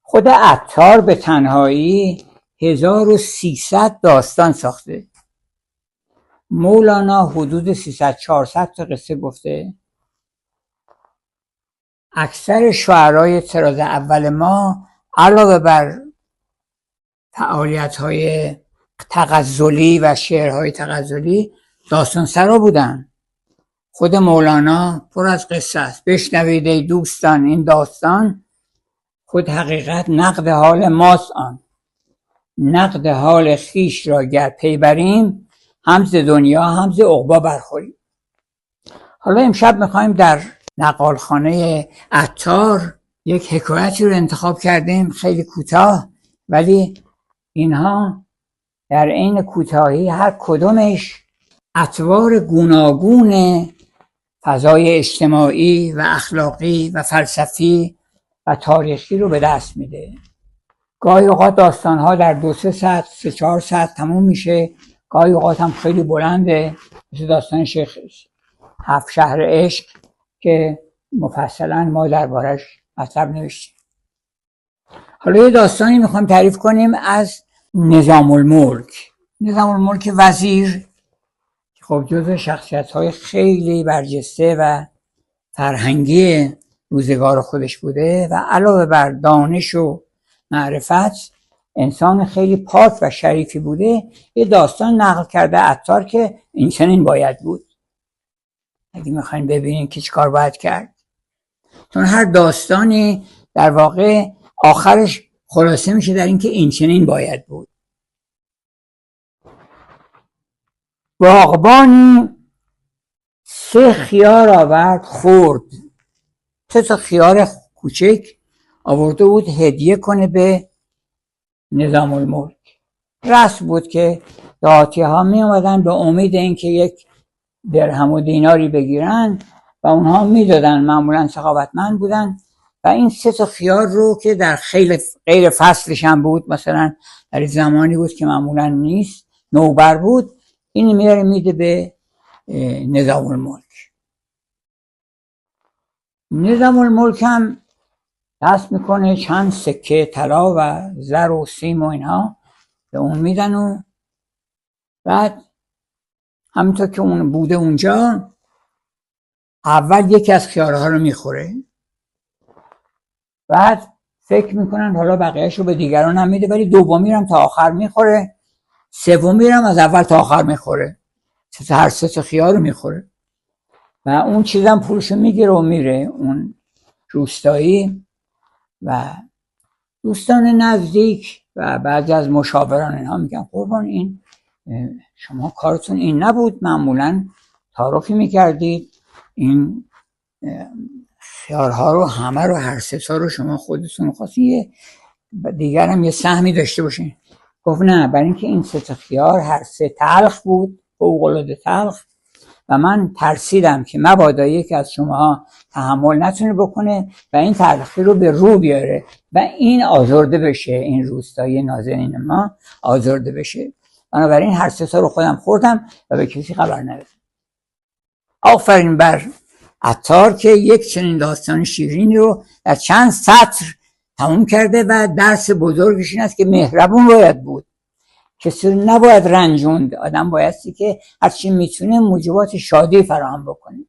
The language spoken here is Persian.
خود عطار به تنهایی 1300 داستان ساخته. مولانا حدود 300-400 تا قصه گفته. اکثر شعرای طراز اول ما علاوه بر فعالیت‌های تغزلی و شعرهای تغزلی داستان سرا بودن. خود مولانا پر از قصه است. بشنوید ای دوستان این داستان، خود حقیقت نقد حال ماست آن. نقد حال خیش را گر پی بریم، هم ز دنیا هم ز عقبی برخوریم. حالا امشب میخوایم در نقالخانه عطار یک حکایتی رو انتخاب کردیم، خیلی کوتاه، ولی اینها در عین کوتاهی هر کدومش اطوار گوناگون فضای اجتماعی و اخلاقی و فلسفی و تاریخی رو به دست میده. گاهی اوقات داستانها در 2-3 سطر 3-4 سطر تموم میشه، گاهی اوقات هم خیلی بلنده، مثل داستان شیخ 7 شهر عشق که مفصلا ما دربارش مطلب نوشتیم. حالا یه داستانی میخوام تعریف کنیم از نظام الملک. نظام الملک وزیر خب جزو شخصیت‌های خیلی برجسته و فرهنگی روزگار خودش بوده و علاوه بر دانش و معرفت انسان خیلی پاک و شریفی بوده. یه داستان نقل کرده عطار که این چنین باید بود. اگه میخواین ببینین که چیکار باید کرد، چون هر داستانی در واقع آخرش خلاصه میشه در این که این چنین باید بود. باغبانی 3 خیار آورد خورد. 3 تا خیار کوچک آورده بود هدیه کنه به نظام الملک. رسم بود که دهاتی ها می اومدن به امید اینکه 1 درهم و دیناری بگیرن و اونها میدادن، معمولا سخاوتمند بودن و این 3 تا خیار رو که در غیر فصلش هم بود، مثلا در زمانی بود که معمولا نیست، نوبر بود، این میاره میده به نظام الملک. نظام الملک هم دست میکنه چند سکه طلا و زر و سیم و اینها به اون میدن و بعد همینطور که اون بوده اونجا اول یکی از خیارها رو میخوره، بعد فکر میکنن حالا بقیهش رو به دیگران هم میده، ولی دومی رو هم تا آخر میخوره، سومی رو هم از اول تا آخر میخوره، هر 3 تا خیار رو میخوره و اون چیزم پولشو میگیره و میره. اون روستایی و دوستان نزدیک و بعضی از مشاوران اینها میگن قربان این شما کارتون این نبود، معمولا تعارفی میکردید این خیارها رو همه رو هر 3 تا رو شما خودتون خواستین، دیگر هم یه سهمی داشته باشین. گفت نه، برای اینکه این 3 تا خیار هر 3 تلخ بود، فوق‌العاده تلخ، و من ترسیدم که مبادا یکی از شما تحمل نتونه بکنه و این تلخی رو به رو بیاره و این آزرده بشه، این روستایی نازنین ما آزرده بشه، بنابراین هر 3 تا رو خودم خوردم و به کسی خبر ندادم. آفرین بر عطار که یک چنین داستان شیرینی رو در چند سطر تموم کرده و درس بزرگش این است که مهربون باید بود، کسی رو نباید رنجوند، آدم بایستی که هرچی میتونه موجبات شادی فراهم بکنه.